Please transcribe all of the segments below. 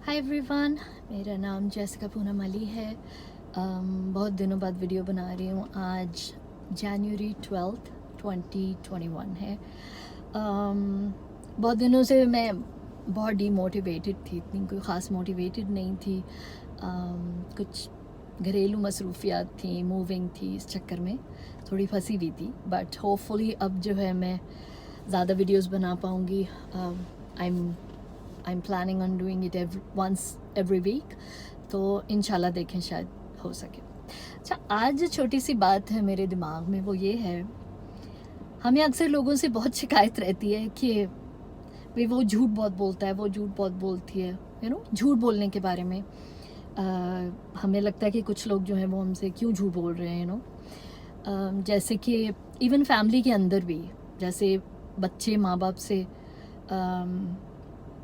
Hi everyone, मेरा नाम Jessica Poonam Ali है। बहुत दिनों बाद वीडियो बना रही हूँ। आज जनवरी 12th 2021 है। बहुत दिनों से मैं बहुत डीमोटिवेटेड थी, इतनी कोई ख़ास मोटिवेटेड नहीं थी। कुछ घरेलू मसरूफियात थी, मूविंग थी, इस चक्कर में थोड़ी फंसी हुई थी। बट होपफुली अब जो है मैं ज़्यादा वीडियोस बना पाऊँगी। I am planning on doing it once every week, तो इंशाल्लाह देखें शायद हो सके। अच्छा, आज जो छोटी सी बात है मेरे दिमाग में वो ये है, हमें अक्सर लोगों से बहुत शिकायत रहती है कि भाई वो झूठ बहुत बोलता है, वो झूठ बहुत बोलती है, झूठ बोलने के बारे में। हमें लगता है कि कुछ लोग जो हैं वो हमसे क्यों झूठ बोल रहे हैं, जैसे कि इवन फैमिली के अंदर भी, जैसे बच्चे माँ बाप से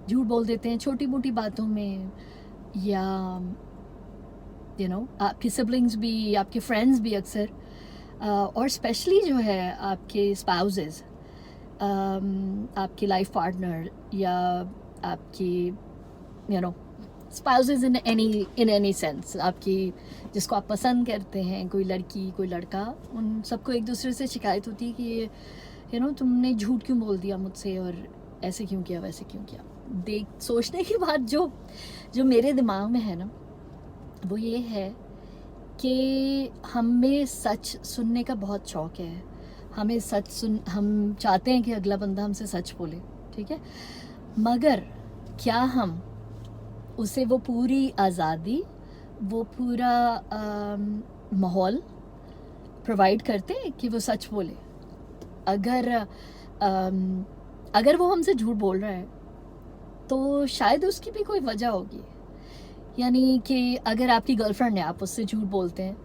झूठ बोल देते हैं छोटी मोटी बातों में, या आपके सिबलिंग्स भी, आपके फ्रेंड्स भी अक्सर, और स्पेशली जो है आपके स्पाउसेस, आपके लाइफ पार्टनर, या आपकी स्पाउसेस इन एनी सेंस, आपकी जिसको आप पसंद करते हैं, कोई लड़की कोई लड़का, उन सबको एक दूसरे से शिकायत होती है कि तुमने झूठ क्यों बोल दिया मुझसे, और ऐसे क्यों किया, वैसे क्यों किया। सोचने के बाद जो मेरे दिमाग में है ना, वो ये है कि हमें सच सुनने का बहुत शौक़ है। हमें हम चाहते हैं कि अगला बंदा हमसे सच बोले, ठीक है, मगर क्या हम उसे वो पूरी आज़ादी, वो पूरा माहौल प्रोवाइड करते हैं कि वो सच बोले। अगर वो हमसे झूठ बोल रहा है तो शायद उसकी भी कोई वजह होगी। यानी कि अगर आपकी गर्लफ्रेंड है, आप उससे झूठ बोलते हैं,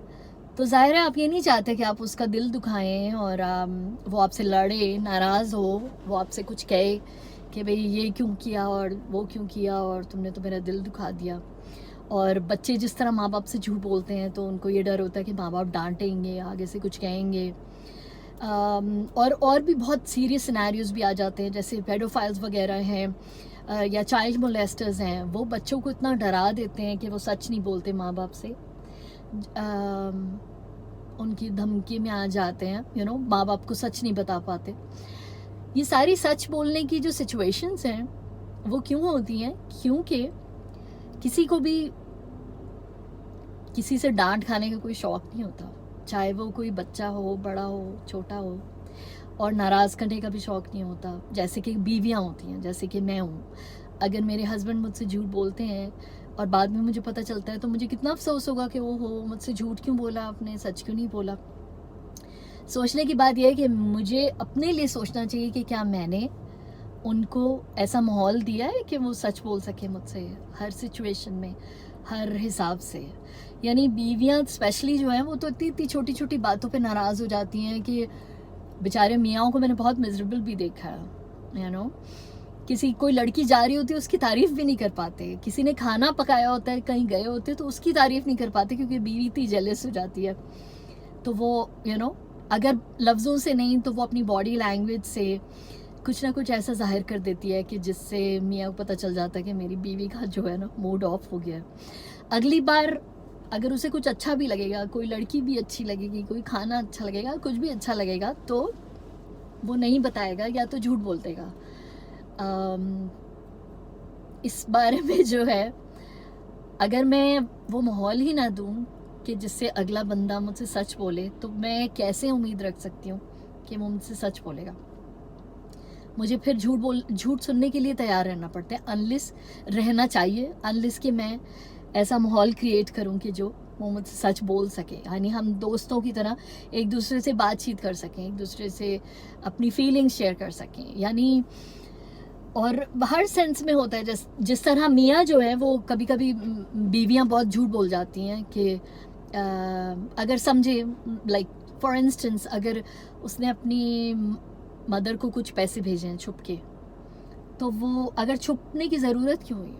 तो ज़ाहिर है आप ये नहीं चाहते कि आप उसका दिल दुखाएं, और वो आपसे लड़े, नाराज़ हो, वो आपसे कुछ कहे कि भाई ये क्यों किया और वो क्यों किया, और तुमने तो मेरा दिल दुखा दिया। और बच्चे जिस तरह माँ बाप से झूठ बोलते हैं, तो उनको ये डर होता है कि माँ बाप डांटेंगे, आगे से कुछ कहेंगे। और भी बहुत सीरियस सिनेरियोज भी आ जाते हैं, जैसे पेडोफाइल्स वगैरह हैं, या चाइल्ड मोलेस्टर्स हैं। वो बच्चों को इतना डरा देते हैं कि वो सच नहीं बोलते माँ बाप से, उनकी धमकी में आ जाते हैं, माँ बाप को सच नहीं बता पाते। ये सारी सच बोलने की जो सिचुएशंस हैं वो क्यों होती हैं? क्योंकि किसी को भी किसी से डांट खाने का कोई शौक़ नहीं होता, चाहे वो कोई बच्चा हो, बड़ा हो, छोटा हो, और नाराज़ करने का भी शौक़ नहीं होता। जैसे कि बीवियाँ होती हैं, जैसे कि मैं हूँ, अगर मेरे हस्बैंड मुझसे झूठ बोलते हैं और बाद में मुझे पता चलता है, तो मुझे कितना अफसोस होगा कि ओहो, मुझसे झूठ क्यों बोला आपने, सच क्यों नहीं बोला। सोचने की बात यह है कि मुझे अपने लिए सोचना चाहिए कि क्या मैंने उनको ऐसा माहौल दिया है कि वो सच बोल सके मुझसे हर सिचुएशन में, हर हिसाब से। यानी बीवियाँ स्पेशली जो हैं, वो तो इतनी छोटी छोटी बातों पे नाराज़ हो जाती हैं कि बेचारे मियाँओं को मैंने बहुत मिजरेबल भी देखा है। किसी कोई लड़की जा रही होती है, उसकी तारीफ़ भी नहीं कर पाते। किसी ने खाना पकाया होता है, कहीं गए होते तो उसकी तारीफ़ नहीं कर पाते, क्योंकि बीवी इतनी जेलस हो जाती है। तो वो अगर लफ्ज़ों से नहीं तो वो अपनी बॉडी लैंग्वेज से कुछ ना कुछ ऐसा जाहिर कर देती है कि जिससे मियाँ को पता चल जाता है कि मेरी बीवी का जो है ना मूड ऑफ हो गया है। अगली बार अगर उसे कुछ अच्छा भी लगेगा, कोई लड़की भी अच्छी लगेगी, कोई खाना अच्छा लगेगा, कुछ भी अच्छा लगेगा, तो वो नहीं बताएगा या तो झूठ बोल देगा। इस बारे में जो है, अगर मैं वो माहौल ही ना दूँ कि जिससे अगला बंदा मुझसे सच बोले, तो मैं कैसे उम्मीद रख सकती हूँ कि वो मुझसे सच बोलेगा। मुझे फिर झूठ सुनने के लिए तैयार रहना पड़ता है, अनलेस रहना चाहिए, अनलेस कि मैं ऐसा माहौल क्रिएट करूं कि जो वो मुझसे सच बोल सके। यानी हम दोस्तों की तरह एक दूसरे से बातचीत कर सकें, एक दूसरे से अपनी फीलिंग्स शेयर कर सकें। यानी और हर सेंस में होता है, जिस तरह मियाँ जो है वो कभी कभी, बीवियाँ बहुत झूठ बोल जाती हैं कि अगर समझे, लाइक फॉर इंस्टेंस, अगर उसने अपनी मदर को कुछ पैसे भेजे हैं छुप के, तो वो अगर छुपने की ज़रूरत क्यों हुई,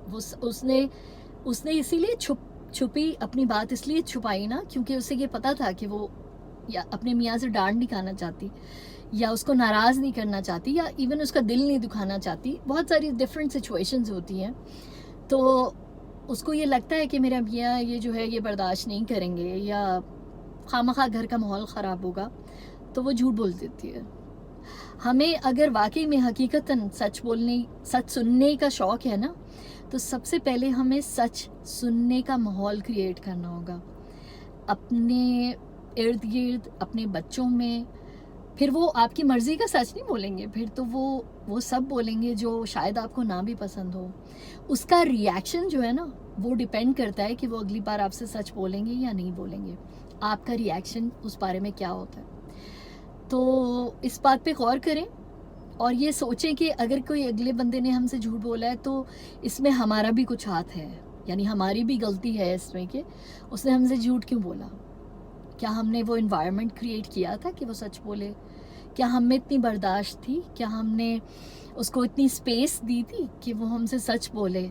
वो उसने इसीलिए छुपी अपनी बात, इसलिए छुपाई ना क्योंकि उसे ये पता था कि वो या अपने मियाँ से डांट नहीं खाना चाहती, या उसको नाराज़ नहीं करना चाहती या इवन उसका दिल नहीं दुखाना चाहती, बहुत सारी डिफरेंट सिचुएशंस होती हैं। तो उसको ये लगता है कि मेरा मियाँ ये जो है ये बर्दाश्त नहीं करेंगे या खामखा घर का माहौल ख़राब होगा, तो वो झूठ बोल देती है। हमें अगर वाकई में हकीकतन सच सुनने का शौक़ है ना, तो सबसे पहले हमें सच सुनने का माहौल क्रिएट करना होगा अपने इर्द गिर्द, अपने बच्चों में। फिर वो आपकी मर्ज़ी का सच नहीं बोलेंगे, फिर तो वो सब बोलेंगे जो शायद आपको ना भी पसंद हो। उसका रिएक्शन जो है ना, वो डिपेंड करता है कि वो अगली बार आपसे सच बोलेंगे या नहीं बोलेंगे। आपका रिएक्शन उस बारे में क्या होता है। तो इस बात पे गौर करें और ये सोचें कि अगर कोई अगले बंदे ने हमसे झूठ बोला है तो इसमें हमारा भी कुछ हाथ है, यानी हमारी भी गलती है इसमें कि उसने हमसे झूठ क्यों बोला। क्या हमने वो इन्वायरमेंट क्रिएट किया था कि वो सच बोले? क्या हम में इतनी बर्दाश्त थी? क्या हमने उसको इतनी स्पेस दी थी कि वो हमसे सच बोले?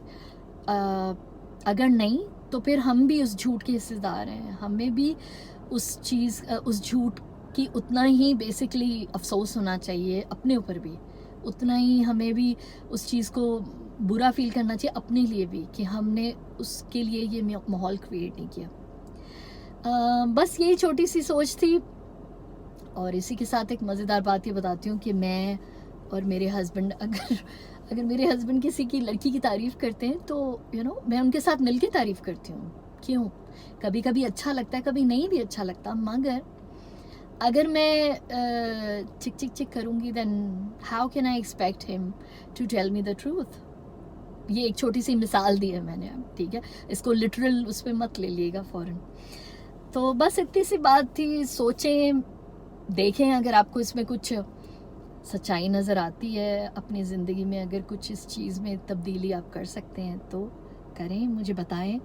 अगर नहीं तो फिर हम भी उस झूठ के हिस्सेदार हैं। हमें भी उस झूठ कि उतना ही बेसिकली अफसोस होना चाहिए, अपने ऊपर भी उतना ही हमें भी उस चीज़ को बुरा फील करना चाहिए अपने लिए भी कि हमने उसके लिए ये माहौल क्रिएट नहीं किया। बस यही छोटी सी सोच थी। और इसी के साथ एक मज़ेदार बात ये बताती हूँ कि मैं और मेरे हस्बैंड अगर मेरे हस्बैंड किसी की लड़की की तारीफ़ करते हैं तो मैं उनके साथ मिल के तारीफ़ करती हूँ। क्यों? कभी कभी अच्छा लगता है, कभी नहीं भी अच्छा लगता, मगर अगर मैं चिक चिक चिक करूँगी then how can I expect him to tell me the truth. ये एक छोटी सी मिसाल दी है मैंने, ठीक है, इसको लिटरल उस पर मत ले लिएगा फ़ौरन। तो बस इतनी सी बात थी। सोचें, देखें अगर आपको इसमें कुछ सच्चाई नज़र आती है अपनी ज़िंदगी में, अगर कुछ इस चीज़ में तब्दीली आप कर सकते हैं तो करें, मुझे बताएं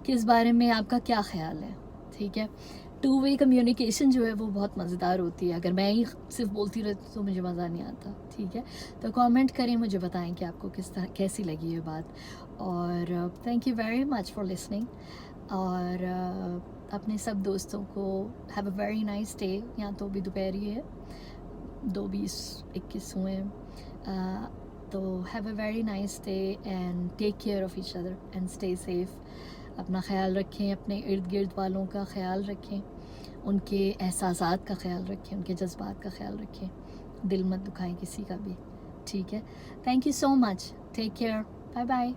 कि इस बारे में आपका क्या ख़्याल है। ठीक है, टू वे कम्युनिकेशन जो है वो बहुत मज़ेदार होती है। अगर मैं ही सिर्फ बोलती रहती तो मुझे मज़ा नहीं आता। ठीक है, तो कमेंट करें, मुझे बताएं कि आपको किस तरह कैसी लगी ये बात। और thank you very much for listening. और अपने सब दोस्तों को have a very nice day. यहाँ तो अभी दोपहर ही है, 2:20-21 हुए हैं। तो have a very nice day and take care of each other and stay safe. अपना ख़्याल रखें, अपने इर्द गिर्द वालों का ख़्याल रखें, उनके एहसासात का ख़्याल रखें, उनके जज्बात का ख़्याल रखें, दिल मत दुखाएं किसी का भी। ठीक है, thank you so much, take care, bye bye.